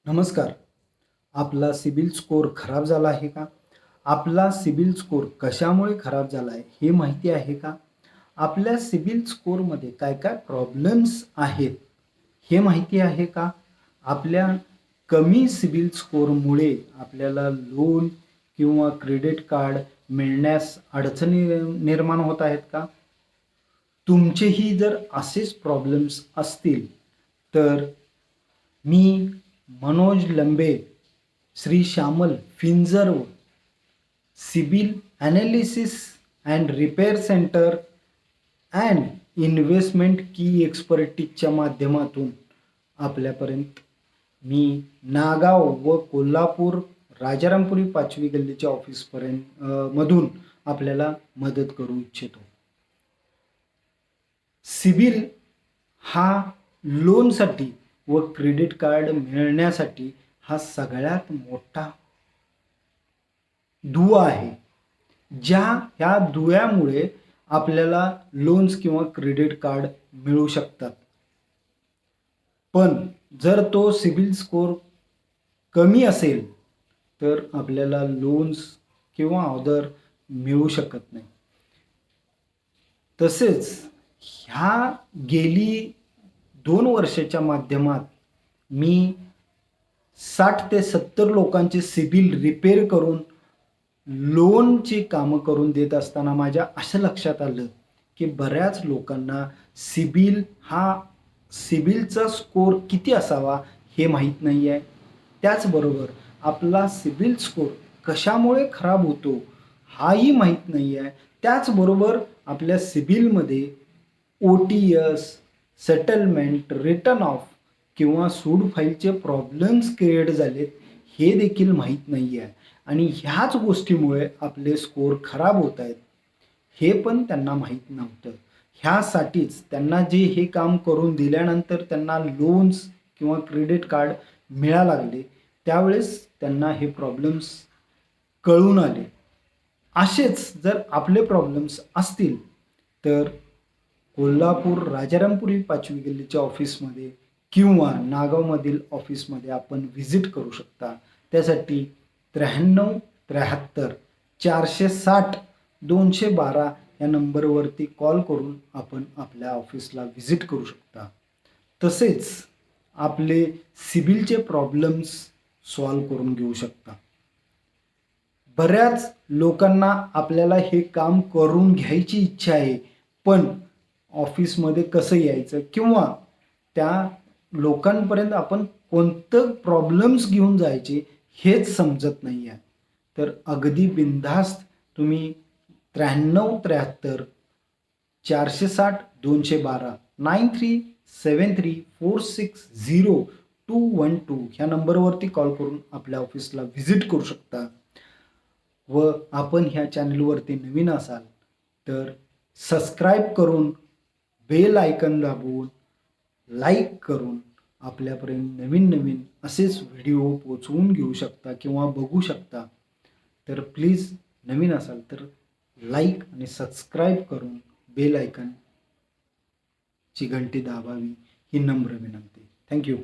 नमस्कार. आपला CIBIL score खराब झाला आहे का? आपला सिबिल स्कोअर कशामुळे खराब झाला आहे हे माहिती आहे का? आपल्या सिबिल स्कोअरमध्ये काय काय प्रॉब्लेम्स आहेत हे माहिती आहे का? आपल्या कमी सिबिल स्कोअरमुळे आपल्याला लोन किंवा क्रेडिट कार्ड मिळण्यास अडचणी निर्माण होत आहेत का? तुमचेही जर असेच प्रॉब्लेम्स असतील तर मी Manoj Lambe, Shri Shyamal Finserv, CIBIL analysis and repair centre and investment की एक्सपर्टीजच्या माध्यमातून आपल्यापर्यंत मी नागाव व कोल्हापूर राजारामपुरी 5वी गल्लीच्या ऑफिसपर्यंत मधून आपल्याला मदत करू इच्छितो. सिबिल हा लोनसाठी व क्रेडिट कार्ड मिळण्यासाठी हा सगळ्यात मोठा दुवा आहे. ह्या दुव्यामुळे आपल्याला लोन्स किंवा क्रेडिट कार्ड मिळू शकतात. पण जर तो सिबिल स्कोअर कमी असेल तर आपल्याला लोन्स किंवा अदर मिळू शकत नाही. तसेच ह्या गेली 2 वर्षाच्या माध्यमात मी 60 ते 70 लोकांचे सिबिल रिपेअर करून लोनची कामं करून देत असताना माझ्या असं लक्षात आलं की बऱ्याच लोकांना सिबिलचा स्कोअर किती असावा हे माहीत नाही आहे. त्याचबरोबर आपला सिबिल स्कोअर कशामुळे खराब होतो हाही माहीत नाही आहे. त्याचबरोबर आपल्या सिबिलमध्ये OTS, सेटलमेंट, रिटर्न ऑफ किंवा सूड फाईलचे प्रॉब्लेम्स क्रिएट झालेत हे देखील माहीत नाही आहे. आणि ह्याच गोष्टीमुळे आपले स्कोअर खराब होत आहेत हे पण त्यांना माहीत नव्हतं. ह्यासाठीच त्यांना जे हे काम करून दिल्यानंतर त्यांना लोन्स किंवा क्रेडिट कार्ड मिळायला लागले त्यावेळेस त्यांना हे प्रॉब्लेम्स कळून आले. असेच जर आपले प्रॉब्लेम्स असतील तर कोल्हापूर राजारामपुरी 5वी गल्लीच्या ऑफिसमध्ये किंवा नागावमधील ऑफिसमध्ये आपण व्हिजिट करू शकता. त्यासाठी 93 73 460 212 या नंबरवरती कॉल करून आपण आपल्या ऑफिसला व्हिजिट करू शकता. तसेच आपले सिबिलचे प्रॉब्लेम्स सॉल्व करून घेऊ शकता. बऱ्याच लोकांना आपल्याला हे काम करून घ्यायची इच्छा आहे, पण ऑफिसमध्ये कसं यायचं किंवा त्या लोकांपर्यंत आपण कोणतं प्रॉब्लेम्स घेऊन जायचे हेच समजत नाही आहे. तर अगदी बिनधास्त तुम्ही 93 73 460 212 9373460212 ह्या नंबरवरती कॉल करून आपल्या ऑफिसला व्हिजिट करू शकता. व आपण ह्या चॅनलवरती नवीन असाल तर सबस्क्राईब करून बेल आयकन दाबून लाईक करून आपल्यापर्यंत नवीन नवीन असेच व्हिडिओ पोचवून घेऊ शकता किंवा बघू शकता. तर प्लीज नवीन असाल तर लाईक आणि सबस्क्राईब करून बेल आयकनची घंटी दाबावी ही नम्र विनंती. थँक्यू.